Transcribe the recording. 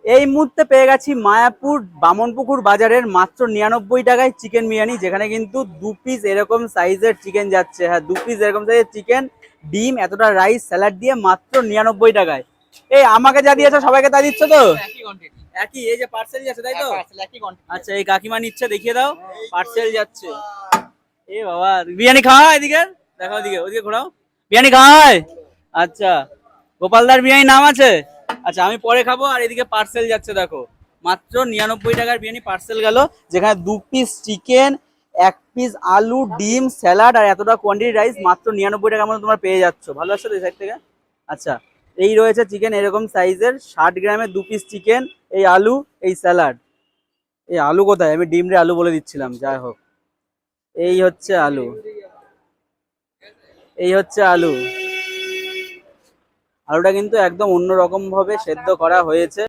এই মুহূর্তে পেয়ে গেছি মায়াপুর বামনপুকুর বাজারের মাত্র 99 টাকায় চিকেন বিরিয়ানি, যেখানে কিন্তু 2 পিস এরকম সাইজের চিকেন যাচ্ছে। হ্যাঁ, 2 পিস এরকম সাইজের চিকেন, ডিম, এতটা রাইস, স্যালাড দিয়ে মাত্র 99 টাকায়। এই আমাকে যা দিয়েছো সবাইকে তা দিচ্ছ তো? একই, এই যে পার্সেল যাচ্ছে তাই তো? আচ্ছা, এই কাকিমা নিচ্ছে, দেখিয়ে দাও, পার্সেল যাচ্ছে। এ বাবা, বিরিয়ানি খাওয়া এদিকে, দেখো ওদিকে, ওদিকে ঘোরাও, বিরিয়ানি খাওয়া। আচ্ছা, গোপালদার বিরিয়ানি নাম আছে। আচ্ছা, আমি পরে খাবো। আর এদিকে পার্সেল যাচ্ছে, দেখো মাত্র 99 টাকার বিরিয়ানি পার্সেল গেল, যেখানে 2 পিস চিকেন, 1 পিস আলু, ডিম, স্যালাড আর এতটা কোয়ান্টিটি রাইস মাত্র 99 টাকার মধ্যে তোমরা পেয়ে যাচ্ছ। ভালো আছে তো এই সাইড থেকে? আচ্ছা, এই রয়েছে চিকেন এরকম সাইজের 60 গ্রামের 2 পিস চিকেন, এই আলু, এই স্যালাড। এই আলু কোথায়? আমি ডিম রে আলু বলে দিচ্ছিলাম, যাই হোক। এই হচ্ছে আলু, এই হচ্ছে আলু। আলুটা কিন্তু একদম অন্যরকম ভাবে সেদ্ধ করা হয়েছে।